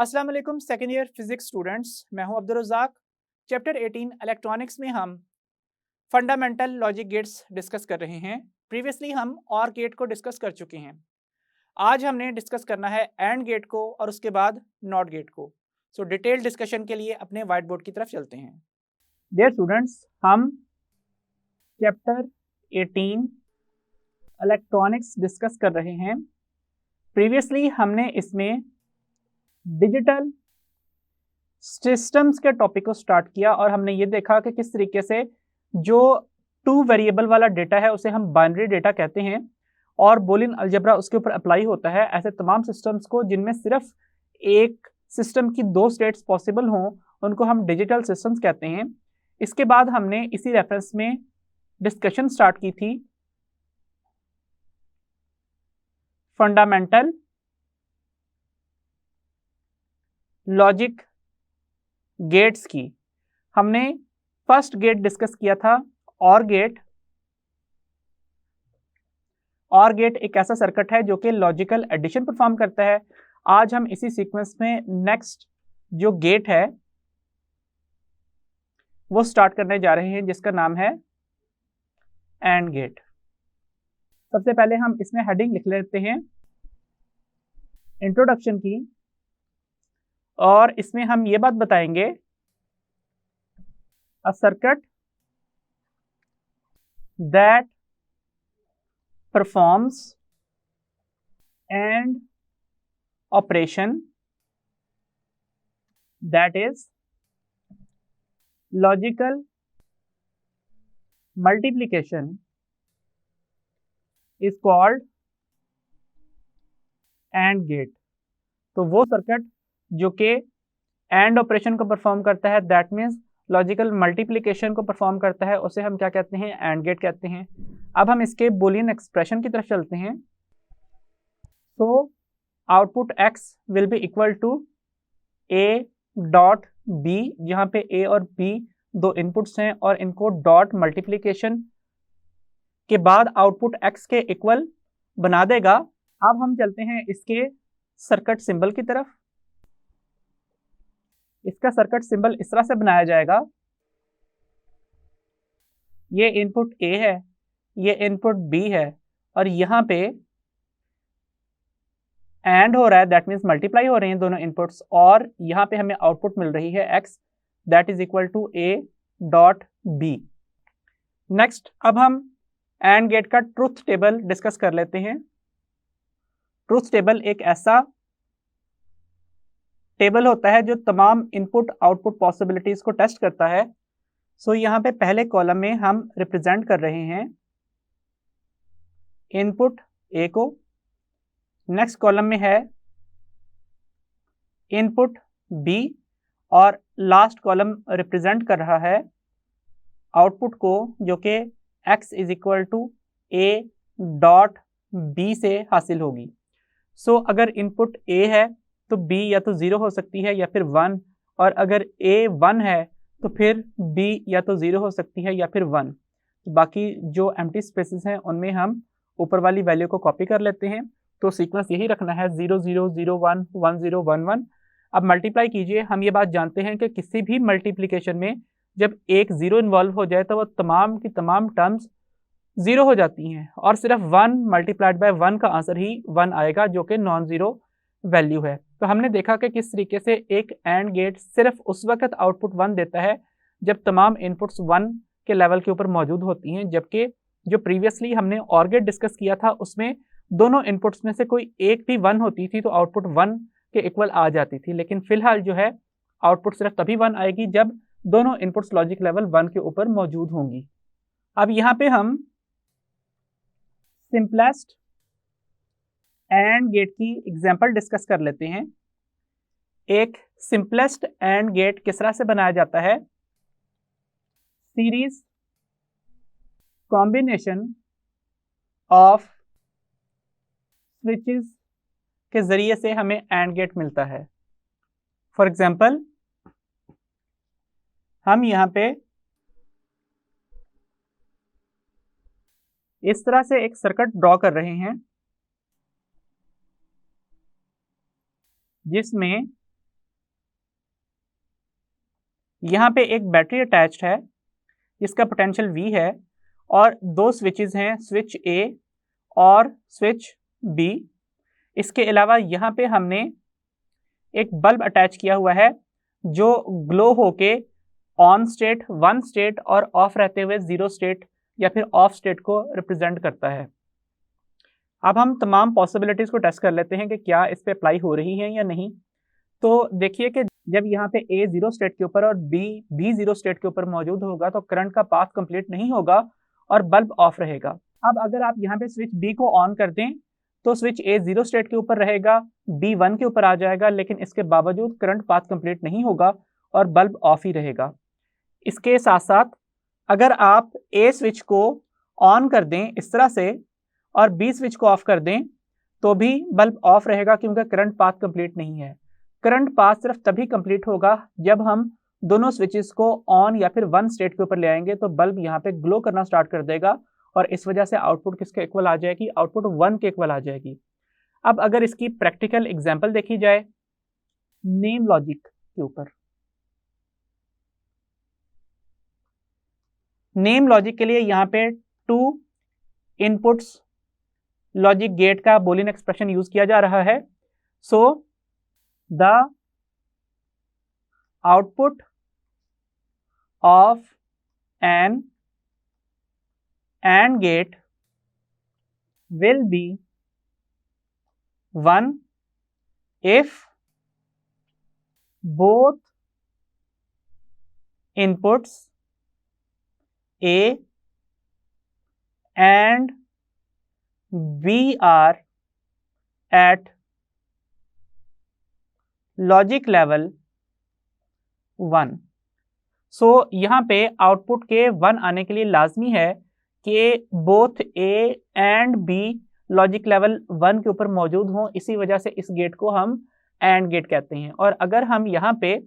अस्सलाम वालेकुम second year physics students, मैं हूं अब्दुल रज़ाक। चैप्टर 18 इलेक्ट्रॉनिक्स में हम फंडामेंटल लॉजिक गेट्स डिस्कस कर रहे हैं। प्रीवियसली हम और गेट को डिस्कस कर चुके हैं। आज हमने डिस्कस करना है एंड गेट को और उसके बाद नॉट गेट को। सो डिटेल डिस्कशन के लिए अपने वाइट बोर्ड की तरफ चलते हैं। डियर स्टूडेंट्स, हम चैप्टर 18 इलेक्ट्रॉनिक्स डिस्कस कर रहे हैं। प्रीवियसली हमने इसमें डिजिटल सिस्टम्स के टॉपिक को स्टार्ट किया और हमने ये देखा कि किस तरीके से जो 2 वेरिएबल वाला डेटा है उसे हम बाइनरी डेटा कहते हैं और बूलियन अलजेब्रा उसके ऊपर अप्लाई होता है। ऐसे तमाम सिस्टम्स को जिनमें सिर्फ एक सिस्टम की 2 स्टेट्स पॉसिबल हों उनको हम डिजिटल सिस्टम्स कहते हैं। इसके बाद हमने इसी रेफरेंस में डिस्कशन स्टार्ट की थी फंडामेंटल लॉजिक गेट्स की। हमने फर्स्ट गेट डिस्कस किया था और गेट। और गेट एक ऐसा सर्किट है जो कि लॉजिकल एडिशन परफॉर्म करता है। आज हम इसी सीक्वेंस में नेक्स्ट जो गेट है वो स्टार्ट करने जा रहे हैं जिसका नाम है एंड गेट। सबसे पहले हम इसमें हेडिंग लिख लेते हैं इंट्रोडक्शन की और इसमें हम ये बात बताएंगे a circuit that performs and operation that is logical multiplication is called and gate. तो वो सर्किट जो कि एंड ऑपरेशन को परफॉर्म करता है, दैट मीन्स लॉजिकल मल्टीप्लिकेशन को परफॉर्म करता है, उसे हम क्या कहते हैं? एंड गेट कहते हैं। अब हम इसके बूलियन एक्सप्रेशन की तरफ चलते हैं। So output X will be equal to A dot B, जहां पे ए और बी 2 इनपुट्स हैं और इनको डॉट मल्टीप्लिकेशन के बाद आउटपुट एक्स के इक्वल बना देगा। अब हम चलते हैं इसके सर्किट सिंबल की तरफ। इसका सर्किट सिंबल इस तरह से बनाया जाएगा, ये इनपुट ए है, ये इनपुट बी है और यहाँ पे एंड हो रहा है, दैट मीन्स मल्टीप्लाई हो रहे हैं दोनों इनपुट्स और यहाँ पे हमें आउटपुट मिल रही है X that is equal to A dot B. Next अब हम एंड गेट का ट्रुथ टेबल डिस्कस कर लेते हैं। ट्रुथ टेबल एक ऐसा टेबल होता है जो तमाम इनपुट आउटपुट पॉसिबिलिटीज को टेस्ट करता है। सो यहाँ पे पहले कॉलम में हम रिप्रेजेंट कर रहे हैं इनपुट ए को, नेक्स्ट कॉलम में है इनपुट बी और लास्ट कॉलम रिप्रेजेंट कर रहा है आउटपुट को जो कि x is equal to A dot B से हासिल होगी। सो अगर इनपुट ए है तो b या तो 0 हो सकती है या फिर 1, और अगर a 1 है तो फिर b या तो 0 हो सकती है या फिर 1। तो बाकी जो एम्प्टी स्पेसेस हैं उनमें हम ऊपर वाली वैल्यू को कॉपी कर लेते हैं। तो सीक्वेंस यही रखना है 0 0 0 1 1 0 1 1। अब मल्टीप्लाई कीजिए। हम ये बात जानते हैं कि किसी भी मल्टीप्लिकेशन में जब एक 0 इन्वॉल्व हो जाए तो वो तमाम की तमाम टर्म्स 0 हो जाती हैं और सिर्फ 1 मल्टीप्लाइड बाय 1 का आंसर ही 1 आएगा जो कि नॉन ज़ीरो वैल्यू है। तो हमने देखा कि किस तरीके से एक एंड गेट सिर्फ उस वक्त आउटपुट 1 देता है जब तमाम इनपुट्स 1 के लेवल के ऊपर मौजूद होती हैं, जबकि जो प्रीवियसली हमने और गेट डिस्कस किया था उसमें दोनों इनपुट्स में से कोई एक भी 1 होती थी तो आउटपुट 1 के इक्वल आ जाती थी। लेकिन फिलहाल जो है आउटपुट सिर्फ तभी 1 आएगी जब दोनों इनपुट्स लॉजिक लेवल 1 के ऊपर मौजूद होंगी। अब यहाँ पे हम सिंपलेस्ट एंड गेट की एग्जांपल डिस्कस कर लेते हैं। एक सिंपलेस्ट एंड गेट किस तरह से बनाया जाता है? सीरीज कॉम्बिनेशन ऑफ स्विचेस के जरिए से हमें एंड गेट मिलता है। फॉर एग्जांपल हम यहाँ पे इस तरह से एक सर्किट ड्रॉ कर रहे हैं जिसमें यहाँ पे एक बैटरी अटैच्ड है जिसका पोटेंशियल V है और दो स्विचेस हैं, स्विच A और स्विच B। इसके अलावा यहाँ पे हमने एक बल्ब अटैच किया हुआ है जो ग्लो होके ऑन स्टेट, 1 स्टेट और ऑफ रहते हुए 0 स्टेट या फिर ऑफ स्टेट को रिप्रेजेंट करता है। अब हम तमाम पॉसिबिलिटीज को टेस्ट कर लेते हैं कि क्या इस पे अप्लाई हो रही है या नहीं। तो देखिए कि जब यहाँ पे A 0 स्टेट के ऊपर और B भी 0 स्टेट के ऊपर मौजूद होगा तो करंट का पाथ कंप्लीट नहीं होगा और बल्ब ऑफ रहेगा। अब अगर आप यहाँ पे स्विच B को ऑन कर दें तो स्विच A 0 स्टेट के ऊपर रहेगा, B 1 के ऊपर आ जाएगा, लेकिन इसके बावजूद करंट पाथ कंप्लीट नहीं होगा और बल्ब ऑफ ही रहेगा। इसके साथ साथ अगर आप A स्विच को ऑन कर दें इस तरह से और B स्विच को ऑफ कर दें तो भी बल्ब ऑफ रहेगा क्योंकि करंट पाथ कंप्लीट नहीं है। करंट पाथ सिर्फ तभी कंप्लीट होगा जब हम दोनों स्विचेस को ऑन या फिर 1 स्टेट के ऊपर ले आएंगे तो बल्ब यहाँ पे ग्लो करना स्टार्ट कर देगा और इस वजह से आउटपुट किसके इक्वल आ जाएगी, आउटपुट 1 के इक्वल आ जाएगी। अब अगर इसकी प्रैक्टिकल एग्जांपल देखी जाए नेम लॉजिक के ऊपर, नेम लॉजिक के लिए यहाँ पे 2 इनपुट्स लॉजिक गेट का बूलियन एक्सप्रेशन यूज किया जा रहा है। So the output of an AND gate will be 1 if both inputs A and B are at logic level 1। सो यहाँ पे आउटपुट के 1 आने के लिए लाजमी है कि both A and B logic level 1 के ऊपर मौजूद हों। इसी वजह से इस गेट को हम AND गेट कहते हैं। और अगर हम यहाँ पे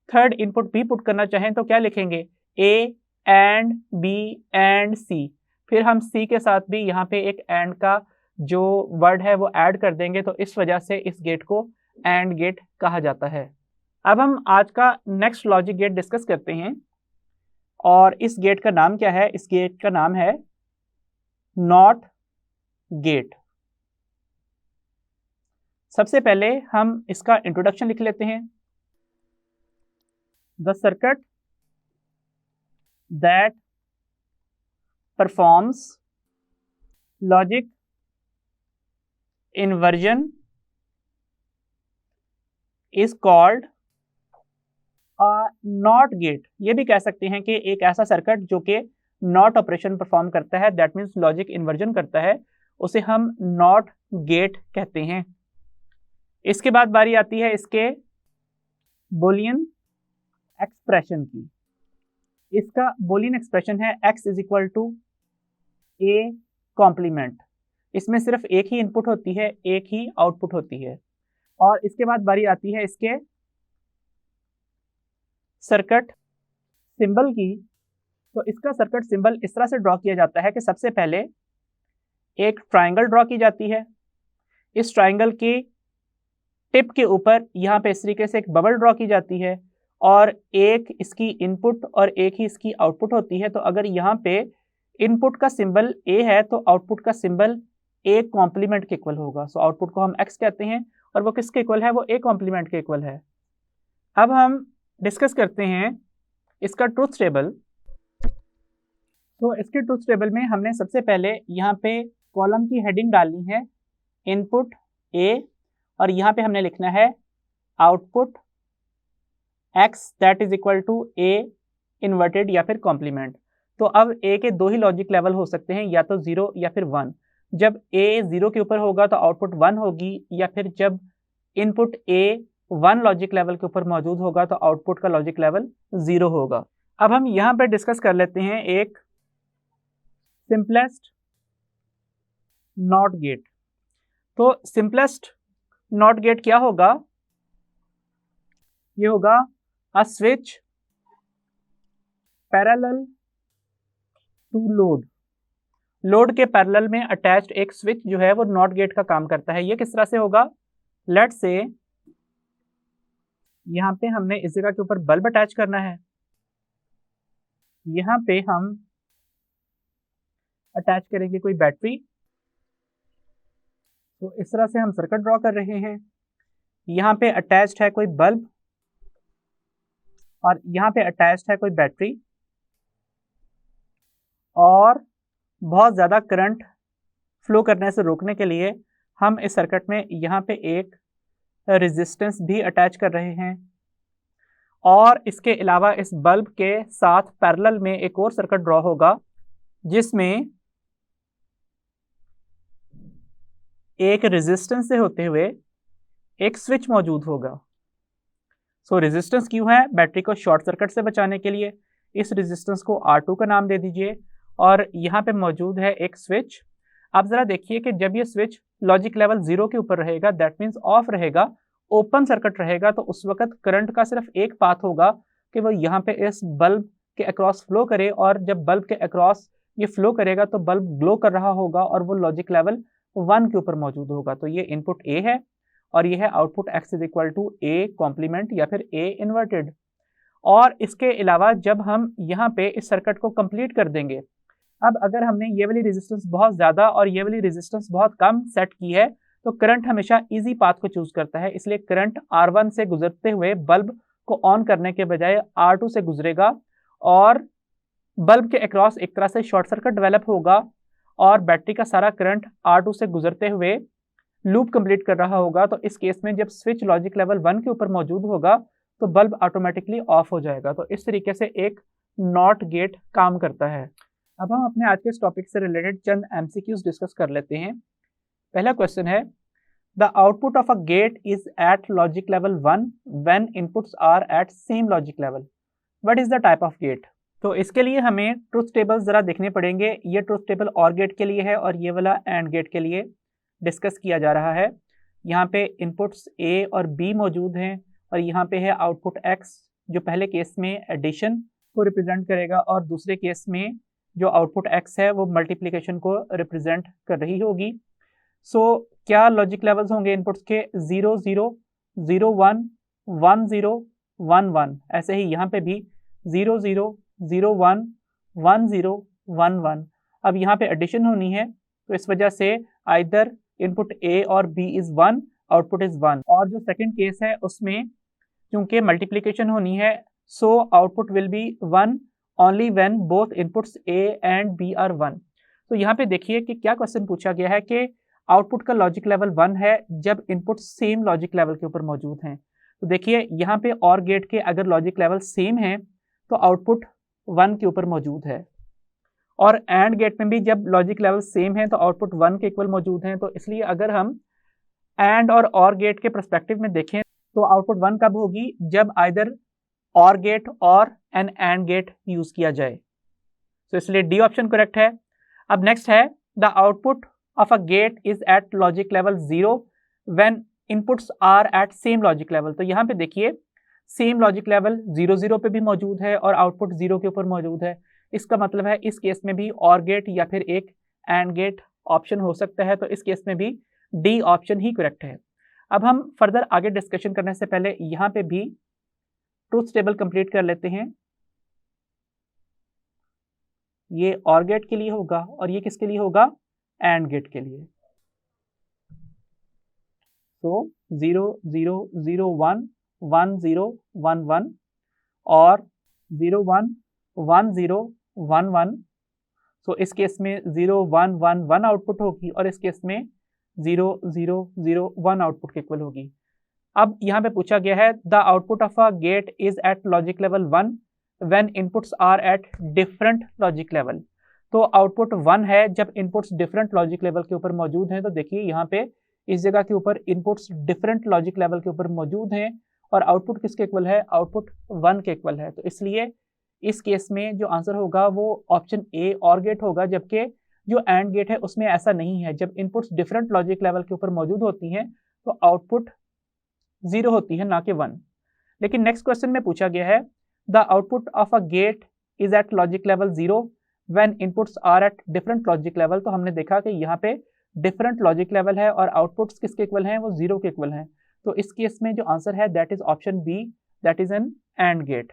थर्ड इनपुट भी पुट करना चाहें तो क्या लिखेंगे, A and B and C, फिर हम C के साथ भी यहाँ पे एक AND का जो वर्ड है वो ऐड कर देंगे, तो इस वजह से इस गेट को AND गेट कहा जाता है। अब हम आज का नेक्स्ट लॉजिक गेट डिस्कस करते हैं और इस गेट का नाम क्या है, इस गेट का नाम है नॉट गेट। सबसे पहले हम इसका इंट्रोडक्शन लिख लेते हैं। The circuit that performs logic inversion is called not gate. ये भी कह सकते हैं कि एक ऐसा सर्किट जो कि नॉट ऑपरेशन परफॉर्म करता है, दैट मीन्स लॉजिक इन्वर्जन करता है, उसे हम नॉट गेट कहते हैं। इसके बाद बारी आती है इसके बूलियन एक्सप्रेशन की। इसका बूलियन एक्सप्रेशन है x is equal to a complement. इसमें सिर्फ एक ही इनपुट होती है, एक ही आउटपुट होती है। और इसके बाद बारी आती है इसके सर्किट सिंबल की। तो इसका सर्किट सिंबल इस तरह से ड्रॉ किया जाता है कि सबसे पहले एक ट्रायंगल ड्रॉ की जाती है। इस ट्रायंगल की टिप के ऊपर यहाँ पे इस तरीके से एक बबल ड्रॉ की जाती है और एक इसकी इनपुट और एक ही इसकी आउटपुट होती है। तो अगर यहाँ पे इनपुट का सिंबल A है तो आउटपुट का सिंबल A कॉम्प्लीमेंट के इक्वल होगा। सो आउटपुट को हम x कहते हैं और वो किसके इक्वल है, वो A कॉम्प्लीमेंट के इक्वल है। अब हम डिस्कस करते हैं इसका ट्रुथ टेबल। तो इसके ट्रुथ टेबल में हमने सबसे पहले यहाँ पे कॉलम की हेडिंग डालनी है इनपुट A और यहाँ पे हमने लिखना है output x that is equal to A inverted या फिर कॉम्प्लीमेंट। तो अब A के दो ही लॉजिक लेवल हो सकते हैं, या तो 0 या फिर 1। जब A 0 के ऊपर होगा तो आउटपुट 1 होगी, या फिर जब इनपुट A 1 लॉजिक लेवल के ऊपर मौजूद होगा तो आउटपुट का लॉजिक लेवल 0 होगा। अब हम यहाँ पे डिस्कस कर लेते हैं एक सिंपलेस्ट नॉट गेट। तो सिंपलेस्ट नॉट गेट क्या होगा, ये होगा a switch parallel to load. Load के पैरेलल में अटैच्ड एक स्विच जो है वो नॉट गेट का काम करता है। ये किस तरह से होगा, लेट्स से यहाँ पे हमने इस जगह के ऊपर बल्ब अटैच करना है यहाँ पे हम अटैच करेंगे कोई बैटरी, तो इस तरह से हम सर्किट ड्रॉ कर रहे हैं। यहाँ पे अटैच्ड है कोई बल्ब और यहाँ पे अटैच्ड है कोई बैटरी, और बहुत ज़्यादा करंट फ्लो करने से रोकने के लिए हम इस सर्किट में यहाँ पे एक रेजिस्टेंस भी अटैच कर रहे हैं। और इसके अलावा इस बल्ब के साथ पैरेलल में एक और सर्किट ड्रॉ होगा जिसमें एक रेजिस्टेंस से होते हुए एक स्विच मौजूद होगा। सो रेजिस्टेंस क्यों है? बैटरी को शॉर्ट सर्किट से बचाने के लिए। इस रेजिस्टेंस को R2 का नाम दे दीजिए, और यहाँ पे मौजूद है एक स्विच। आप जरा देखिए कि जब ये स्विच लॉजिक लेवल 0 के ऊपर रहेगा, दैट मीन्स ऑफ रहेगा, ओपन सर्किट रहेगा, तो उस वक्त करंट का सिर्फ एक पाथ होगा कि वो यहाँ पे इस बल्ब के अक्रॉस फ्लो करे, और जब बल्ब के अक्रॉस ये फ्लो करेगा तो बल्ब ग्लो कर रहा होगा और वो लॉजिक लेवल 1 के ऊपर मौजूद होगा। तो ये इनपुट A है और ये है output X is equal to A complement या फिर A इन्वर्टेड। और इसके अलावा जब हम यहाँ पे इस सर्किट को कंप्लीट कर देंगे, अब अगर हमने ये वाली रेजिस्टेंस बहुत ज़्यादा और ये वाली रेजिस्टेंस बहुत कम सेट की है, तो करंट हमेशा इजी पाथ को चूज करता है, इसलिए करंट R1 से गुजरते हुए बल्ब को ऑन करने के बजाय R2 से गुजरेगा, और बल्ब के अक्रॉस एक तरह से शॉर्ट सर्किट डेवलप होगा, और बैटरी का सारा करंट R2 से गुजरते हुए लूप कंप्लीट कर रहा होगा। तो इस केस में जब स्विच लॉजिक लेवल 1 के ऊपर मौजूद होगा तो बल्ब ऑटोमेटिकली ऑफ हो जाएगा। तो इस तरीके से एक नॉट गेट काम करता है। अब हम अपने आज के इस टॉपिक से रिलेटेड चंद MCQs डिस्कस कर लेते हैं। पहला क्वेश्चन है, the output of a gate is at logic level 1 when inputs are at same logic level, what is the type of gate? तो इसके लिए हमें ट्रुथ टेबल जरा देखने पड़ेंगे। ये ट्रुथ टेबल और गेट के लिए है और ये वाला एंड गेट के लिए डिस्कस किया जा रहा है। यहाँ पे इनपुट्स A और B मौजूद हैं, और यहाँ पे है आउटपुट X जो पहले केस में एडिशन को रिप्रेजेंट करेगा, और दूसरे केस में जो आउटपुट X है वो मल्टीप्लिकेशन को रिप्रेजेंट कर रही होगी। सो क्या लॉजिक लेवल्स होंगे इनपुट्स के? 0 0 0 1 1 0 1 1। ऐसे ही यहाँ पे भी 0 0 0 1 1 0 1 1। अब यहाँ पे एडिशन होनी है, तो इस वजह से आइदर इनपुट A और B इज 1, आउटपुट इज 1। और जो सेकंड केस है उसमें क्योंकि मल्टीप्लिकेशन होनी है, so output will be 1 only when both inputs A and B are 1। तो यहाँ पे देखिए कि क्या क्वेश्चन पूछा गया है कि आउटपुट का लॉजिक लेवल 1 है जब इनपुट सेम लॉजिक लेवल के ऊपर मौजूद हैं। तो देखिए यहाँ पे और गेट के अगर लॉजिक लेवल सेम है तो आउटपुट 1 के ऊपर मौजूद है, और एंड गेट में भी जब लॉजिक लेवल सेम है तो आउटपुट 1 के इक्वल मौजूद हैं। तो इसलिए अगर हम एंड और गेट के पर्सपेक्टिव में देखें तो आउटपुट 1 कब होगी? जब आइदर और गेट और एन एंड गेट यूज किया जाए। तो इसलिए डी ऑप्शन करेक्ट है। अब नेक्स्ट है, the output of a gate is at logic level 0 when inputs are at same logic level. तो यहाँ पे देखिए सेम लॉजिक लेवल 0 0 पे भी मौजूद है और आउटपुट 0 के ऊपर मौजूद है। इसका मतलब है इस केस में भी और गेट या फिर एक एंड गेट ऑप्शन हो सकता है। तो इस केस में भी डी ऑप्शन ही करेक्ट है। अब हम फर्दर आगे डिस्कशन करने से पहले यहाँ पे भी ट्रुथ टेबल कंप्लीट कर लेते हैं। ये और गेट के लिए होगा और ये किसके लिए होगा? एंड गेट के लिए। तो 0 0 0 1 1 0 1 1 और 0 1 1 0 1 1। तो इस केस में 0 1 1 1 आउटपुट होगी और इस केस में 0 0 0 1 आउटपुट के इक्वल होगी। अब यहाँ पे पूछा गया है, the output of a gate is at logic level 1 when inputs are at different logic level. तो आउटपुट 1 है जब इनपुट्स डिफरेंट लॉजिक लेवल के ऊपर मौजूद हैं। तो देखिए यहाँ पे इस जगह के ऊपर इनपुट्स डिफरेंट लॉजिक लेवल के ऊपर मौजूद हैं और आउटपुट किसके इक्वल है? आउटपुट 1 के इक्वल है। तो इसलिए इस केस में जो आंसर होगा वो ऑप्शन ए और गेट होगा, जबकि जो एंड गेट है उसमें ऐसा नहीं है। जब इनपुट्स डिफरेंट लॉजिक लेवल के ऊपर मौजूद होती हैं तो आउटपुट 0 होती है, ना कि 1। लेकिन नेक्स्ट क्वेश्चन में पूछा गया है, the output of a gate is at logic level 0 when inputs are at different logic level. तो हमने देखा कि यहाँ पे डिफरेंट लॉजिक लेवल है और आउटपुट्स किसके इक्वल हैं? वो 0 के इक्वल हैं। तो इस केस में जो आंसर है that is option B, that is an and gate.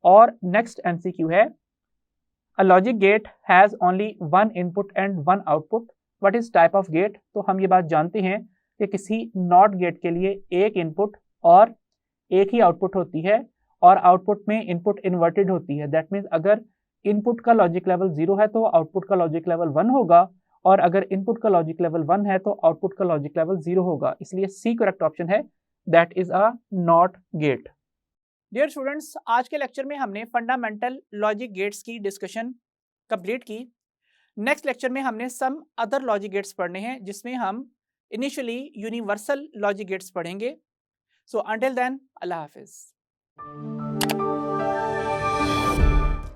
और नेक्स्ट एमसीक्यू है, A logic gate has only one input and one output. What is type of gate? तो हम ये बात जानते हैं कि किसी नॉट गेट के लिए एक इनपुट और एक ही आउटपुट होती है और आउटपुट में इनपुट इन्वर्टेड होती है। दैट मीन्स अगर इनपुट का लॉजिक लेवल 0 है तो आउटपुट का लॉजिक लेवल 1 होगा, और अगर इनपुट का लॉजिक लेवल 1 है तो आउटपुट का लॉजिक लेवल 0 होगा। इसलिए सी करेक्ट ऑप्शन है, that is a not gate. Dear students, आज के लेक्चर में हमने फंडामेंटल लॉजिक गेट्स की डिस्कशन कंप्लीट की। नेक्स्ट लेक्चर में हमने सम अदर लॉजिक गेट्स पढ़ने हैं, जिसमें हम इनिशियली यूनिवर्सल लॉजिक गेट्स पढ़ेंगे। सो अंटिल देन, अल्लाह हाफिज।